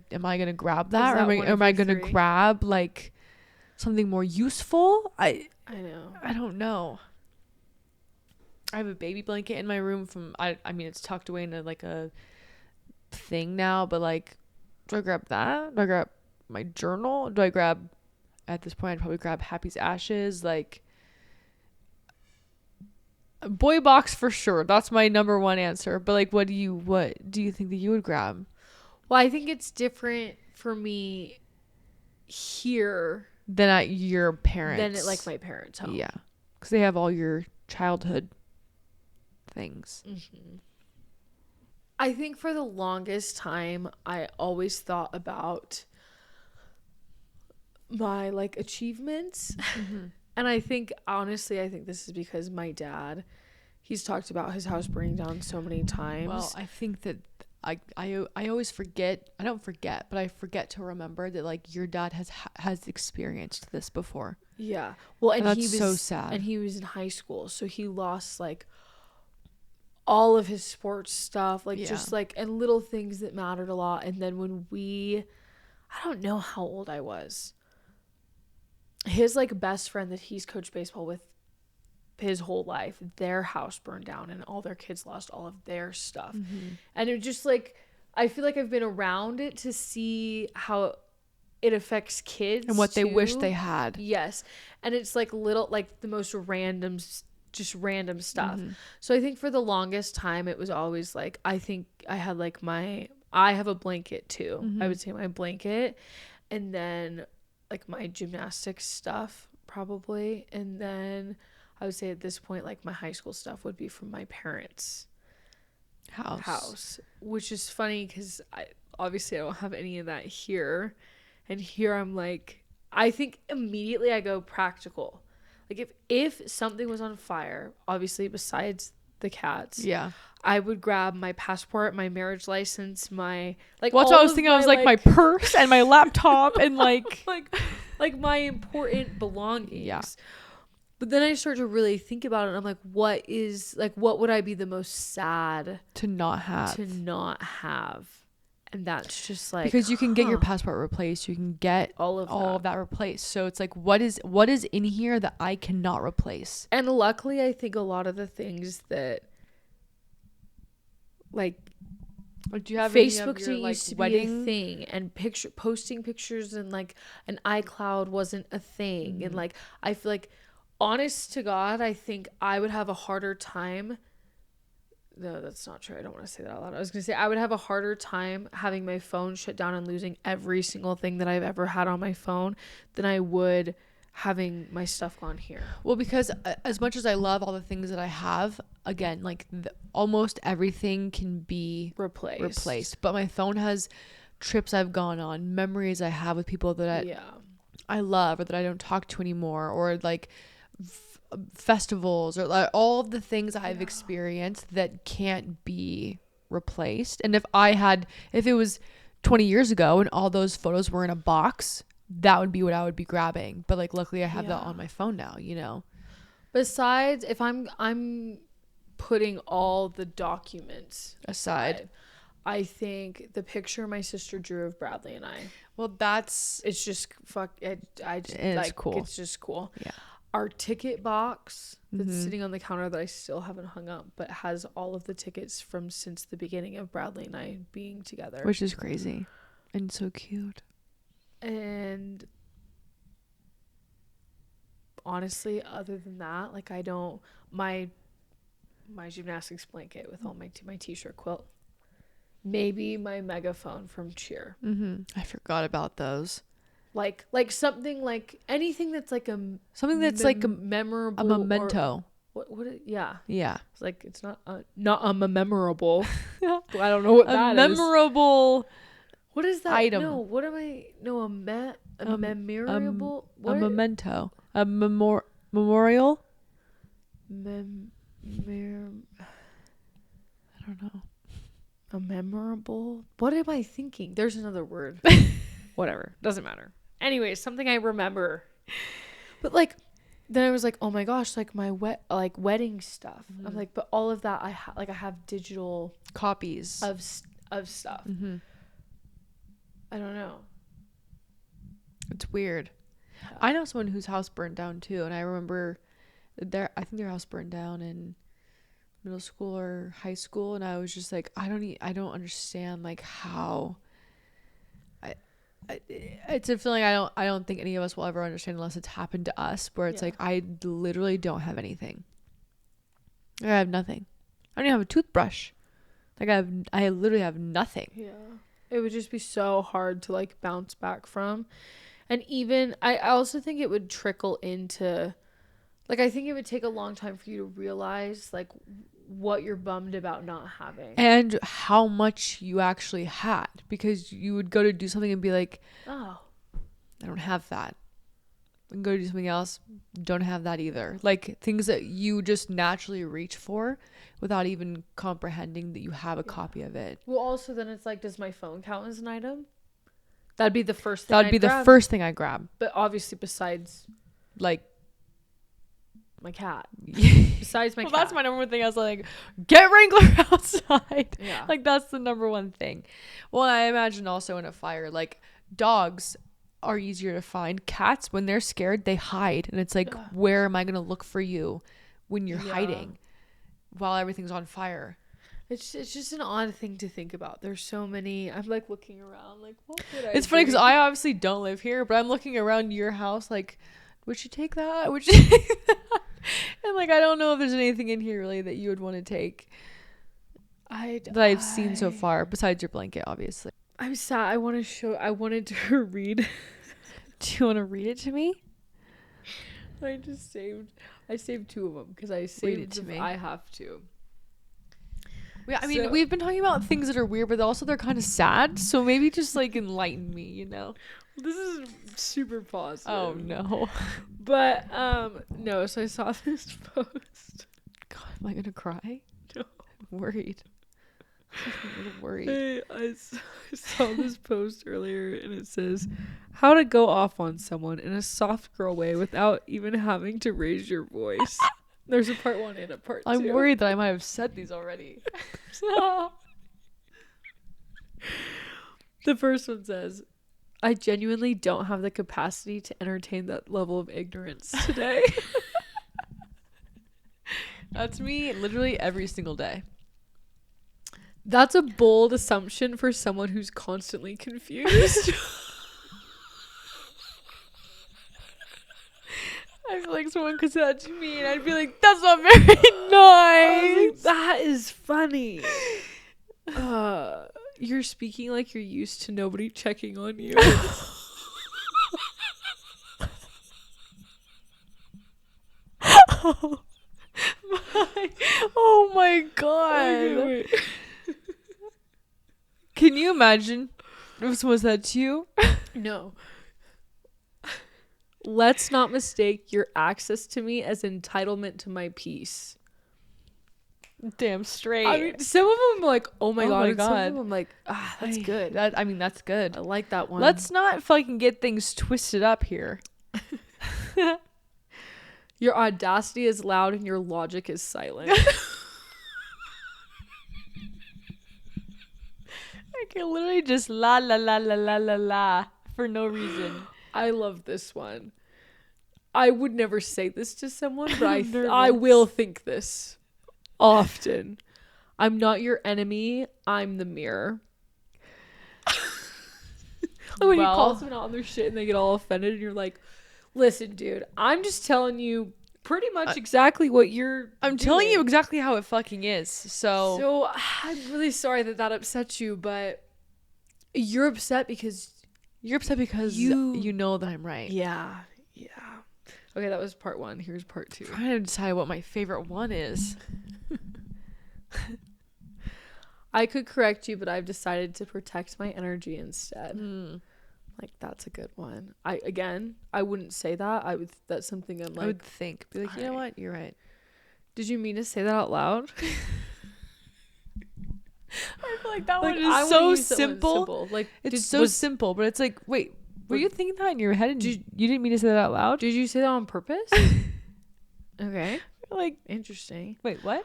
grab that, or am I gonna grab like something more useful? I know. I don't know. I have a baby blanket in my room I mean it's tucked away in like a thing now, but like, do I grab that? Do I grab my journal? Do I grab, at this point I'd probably grab Happy's ashes? Like, a boy box for sure. That's my number one answer. But like, what do you think that you would grab? Well, I think it's different for me here than at your parents. Than at like my parents' home. Yeah, because they have all your childhood things. Mm-hmm. I think for the longest time, I always thought about my like achievements. Mm-hmm. And I think, honestly, this is because my dad, he's talked about his house burning down so many times. Well, I think that I always forget. I don't forget, but I forget to remember that like your dad has experienced this before. Yeah. Well, and that's so sad. And he was in high school, so he lost like all of his sports stuff, like just like, and little things that mattered a lot. And then when I don't know how old I was. His like best friend that he's coached baseball with his whole life, their house burned down and all their kids lost all of their stuff. Mm-hmm. And it just like, I feel like I've been around it to see how it affects kids and what they wish they had. Yes. And it's like little, like the most random stuff. Mm-hmm. So I think for the longest time it was always like, I think I had like I have a blanket too. Mm-hmm. I would say my blanket, and then like my gymnastics stuff probably, and then I would say at this point like my high school stuff would be from my parents' house, which is funny because I don't have any of that here, and here I'm like, I think immediately I go practical. Like if something was on fire, obviously besides the cats, I would grab my passport, my marriage license, my like. What's I was thinking? I was like my purse and my laptop and like like my important belongings. Yeah. But then I start to really think about it, and I'm like, what would I be the most sad to not have? And that's just like, because you can get your passport replaced, you can get all of that replaced. So it's like, what is in here that I cannot replace? And luckily, I think a lot of the things that like do you have Facebook didn't used to be a thing, and posting pictures and like an iCloud wasn't a thing. Mm-hmm. And like I feel like, honest to God, I think I would have a harder time no, that's not true. I don't want to say that out loud. I was going to say I would have a harder time having my phone shut down and losing every single thing that I've ever had on my phone than I would having my stuff gone here. Well, because as much as I love all the things that I have, again, like almost everything can be replaced. But my phone has trips I've gone on, memories I have with people that I love or that I don't talk to anymore, or like festivals, or like all of the things I've experienced that can't be replaced. And if it was 20 years ago and all those photos were in a box, that would be what I would be grabbing. But like, luckily I have that on my phone now, you know. Besides, if I'm putting all the documents aside, I think the picture my sister drew of Bradley and I, it's just it's cool. It's just cool. Yeah. Our ticket box that's sitting on the counter that I still haven't hung up, but has all of the tickets from since the beginning of Bradley and I being together, which is crazy and so cute. And honestly, other than that, like I don't, my gymnastics blanket with all my t-shirt quilt, maybe my megaphone from cheer. I forgot about those. Like something, like anything that's like like a memorable, a memento. Yeah. It's like, it's not a memorable. I don't know what that is. A memorable. What is that item? No, what am I? No, a memorable. A memento. A memorial. I don't know. A memorable. What am I thinking? There's another word. Whatever. Doesn't matter. Anyway, something I remember. But like, then I was like, oh my gosh, like my wedding stuff. I'm like, but all of that I have digital copies of stuff. I don't know. It's weird. Yeah. I know someone whose house burned down too, and I remember I think their house burned down in middle school or high school, and I was just like, I don't understand like how. It's a feeling I don't think any of us will ever understand unless it's happened to us, where it's like, I literally don't have anything. I have nothing. I don't even have a toothbrush. Like I literally have nothing. Yeah. It would just be so hard to like bounce back from. And even I also think it would trickle into, like, I think it would take a long time for you to realize like what you're bummed about not having and how much you actually had, because you would go to do something and be like, oh, I don't have that, and go to do something else, don't have that either. Like things that you just naturally reach for without even comprehending that you have a copy of it. Well, also then it's like, does my phone count as an item? That'd be the first thing. That'd be the first thing I grab. But obviously, besides like my cat. Besides my cat. That's my number one thing. I was like, get Wrangler outside. Yeah. Like that's the number one thing. Well, I imagine also in a fire, like dogs are easier to find. Cats, when they're scared, they hide. And it's like, where am I going to look for you when you're hiding while everything's on fire? It's just an odd thing to think about. There's so many. I'm like looking around like, what would I It's do? funny because I obviously don't live here, but I'm looking around your house like, would you take that? Would you take that? And like, I don't know if there's anything in here really that you would want to take that I've seen so far, besides your blanket, obviously. I'm sad. I wanted to read. Do you want to read it to me? I saved two of them because I saved it to me. I have to. Yeah, I mean, we've been talking about things that are weird, but also they're kind of sad. So maybe just like enlighten me, you know? This is super positive. Oh no. But no, so I saw this post. God, am I gonna cry? No. I'm worried. I'm a little worried. I saw this post earlier and it says, how to go off on someone in a soft girl way without even having to raise your voice. There's a part 1 and a part 2. I'm worried that I might have said these already. The first one says, I genuinely don't have the capacity to entertain that level of ignorance today. That's me literally every single day. That's a bold assumption for someone who's constantly confused. I feel like someone could say that to me and I'd be like, that's not very nice. That is funny. You're speaking like you're used to nobody checking on you. Oh my god. Okay, Can you imagine if someone said to you? No. Let's not mistake your access to me as entitlement to my peace. Damn straight. I mean, some of them are like, oh my god. God. Some of them I'm like, that's good. That's good. I like that one. Let's not fucking get things twisted up here. Your audacity is loud and your logic is silent. I can literally just la la la la la la la for no reason. I love this one. I would never say this to someone, but I will think this often. I'm not your enemy. I'm the mirror. When you call someone out on their shit and they get all offended and you're like, listen, dude, I'm just telling you pretty much exactly what you're I'm telling you exactly how it fucking is. So I'm really sorry that upsets you, but you're upset because you know that I'm right. Yeah. Okay, that was part 1. Here's part 2. I'm trying to decide what my favorite one is. I could correct you, but I've decided to protect my energy instead. Like, that's a good one. I wouldn't say that. That's something I'm like, I would think. Be like, you know what? You're right. Did you mean to say that out loud? I feel like that one is so simple. Like, it's so simple, but it's like, wait, were you thinking that in your head and you didn't mean to say that out loud? Did you say that on purpose? Okay. Like, interesting. Wait, what?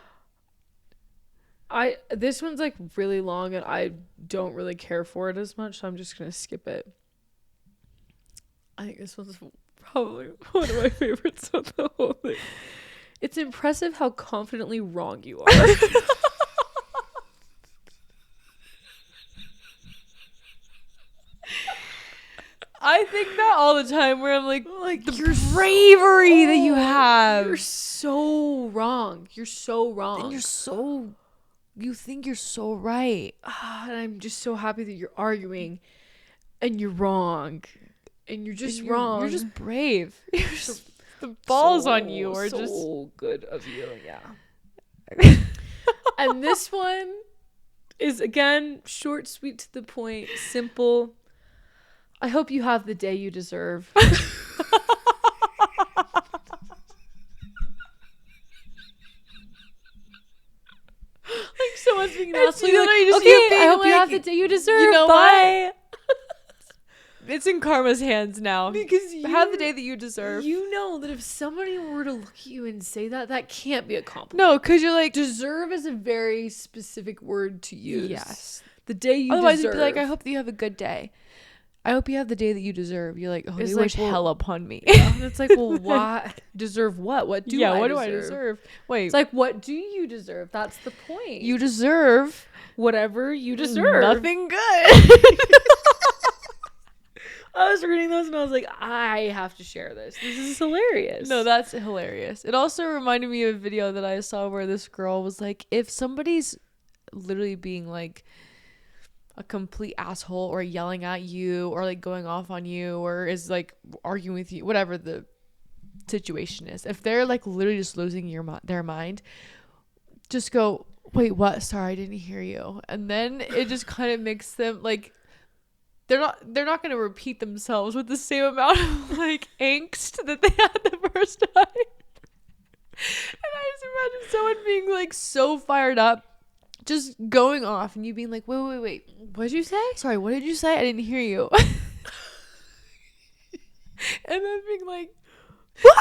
This one's like really long and I don't really care for it as much, so I'm just gonna skip it. I think this one's probably one of my favorites of the whole thing. It's impressive how confidently wrong you are. I think that all the time where I'm like the bravery that you have. You're so wrong. You're so wrong. And you think you're so right. And I'm just so happy that you're arguing and you're wrong. And you're just wrong. You're just brave. The balls on you are so just good of you. Yeah. And this one is, again, short, sweet, to the point, simple. I hope you have the day you deserve. Like someone's being an asshole. You're like, okay, I hope you have the day you deserve. You know Bye. It's in karma's hands now. Because you have the day that you deserve. You know that if somebody were to look at you and say that can't be a compliment. No, because you're like, deserve is a very specific word to use. Yes. The day you Otherwise deserve. It'd be like, I hope that you have a good day. I hope you have the day that you deserve. You're like, oh, they wish hell upon me. Yeah, and it's like, well, why deserve what? What do I deserve? What do I deserve? Wait. It's like, what do you deserve? That's the point. You deserve whatever you deserve. Nothing good. I was reading those and I was like, I have to share this. This is hilarious. No, that's hilarious. It also reminded me of a video that I saw where this girl was like, if somebody's literally being like a complete asshole or yelling at you or like going off on you or is like arguing with you, whatever the situation is, if they're like literally just losing their mind, just go, wait, what? Sorry, I didn't hear you. And then it just kind of makes them like, they're not going to repeat themselves with the same amount of like angst that they had the first time. And I just imagine someone being like so fired up, just going off, and you being like, wait, what did you say? Sorry, what did you say? I didn't hear you. And then being like, because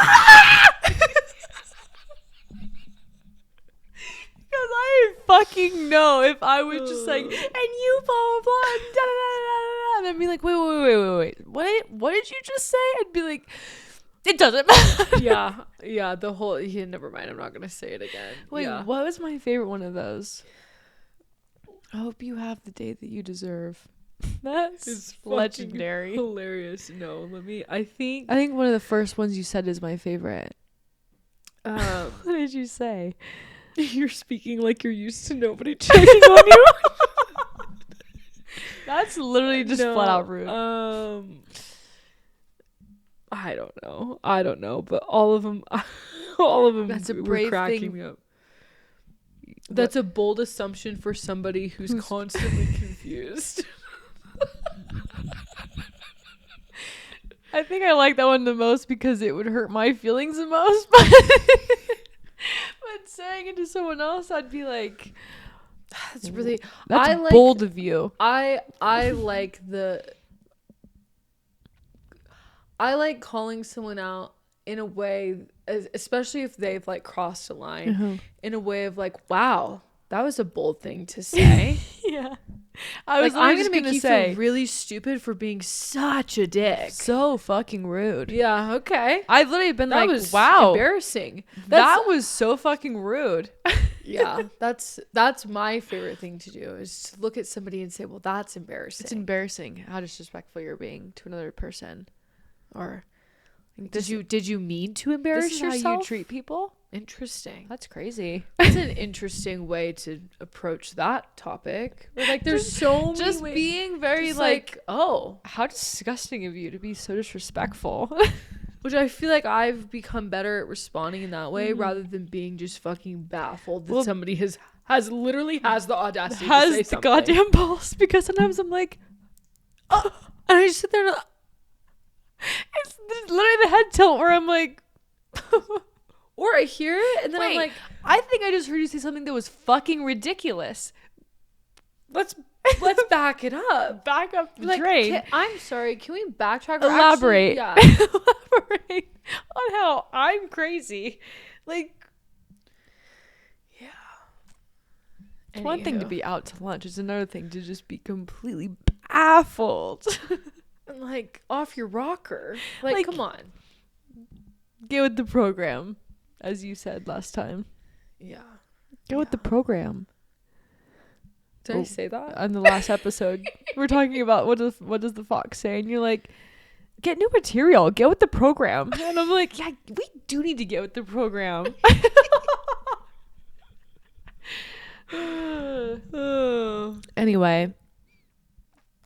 I didn't fucking know if I was just like, and you blah blah blah, and da da da da da, and then be like, wait, what did you just say? I'd be like, it doesn't matter. Yeah, the whole, never mind, I'm not gonna say it again. Wait, what was my favorite one of those? I hope you have the day that you deserve. That's legendary. Hilarious. No, I think one of the first ones you said is my favorite. What did you say? You're speaking like you're used to nobody checking on you. That's literally just flat out rude. I don't know, but all of them That's a were brave cracking thing. me up. That's a bold assumption for somebody who's constantly confused. I think I like that one the most because it would hurt my feelings the most. But saying it to someone else, I'd be like, that's really bold of you. I like calling someone out in a way, especially if they've like crossed a line, in a way of like, wow, that was a bold thing to say. Yeah. I'm gonna make you feel really stupid for being such a dick. So fucking rude. Yeah, okay. I've literally been that like, was wow. Embarrassing. That was so fucking rude. Yeah, that's my favorite thing to do, is to look at somebody and say, well, that's embarrassing. It's embarrassing how disrespectful you're being to another person. Or did you mean to embarrass yourself? This is how you treat people? Interesting. That's crazy. That's an interesting way to approach that topic. Or like, there's so many just ways, being very just like, oh, how disgusting of you to be so disrespectful. Which I feel like I've become better at responding in that way, rather than being just fucking baffled that somebody has literally has the audacity to say something. Goddamn balls. Because sometimes I'm like, oh, and I just sit there and it's literally the head tilt where I'm like, or I hear it and then I'm like, I think I just heard you say something that was fucking ridiculous. Let's back it up. Back up the train. I'm sorry. Can we backtrack? Elaborate. Actually, yeah. Elaborate on how I'm crazy. Like, yeah. It's one thing to be out to lunch. It's another thing to just be completely baffled. And like off your rocker. Like, come on. Get with the program, as you said last time. Yeah. Get with the program. Did I say that? On the last episode, we're talking about what does the fox say? And you're like, get new material. Get with the program. And I'm like, yeah, we do need to get with the program. Anyway.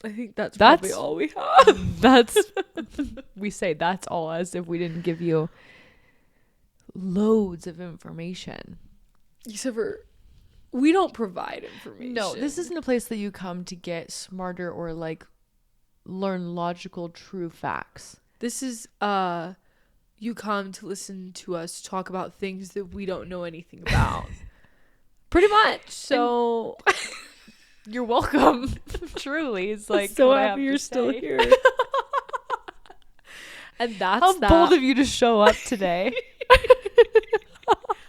I think that's probably all we have. We say that's all as if we didn't give you loads of information. Except for, we don't provide information. No, this isn't a place that you come to get smarter or like learn logical, true facts. This is you come to listen to us talk about things that we don't know anything about. Pretty much. So you're welcome. Truly. It's like, so happy you're still here. And that's how bold of you to show up today.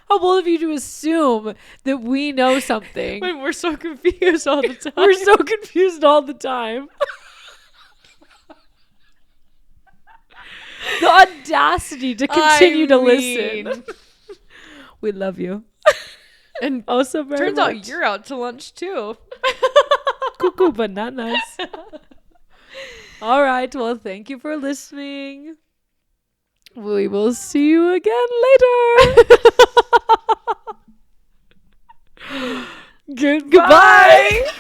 How bold of you to assume that we know something when we're so confused all the time. We're so confused all the time. The audacity to continue to listen. We love you. And also very turns out you're out to lunch too. Cuckoo bananas. All right. Well, thank you for listening. We will see you again later. Goodbye.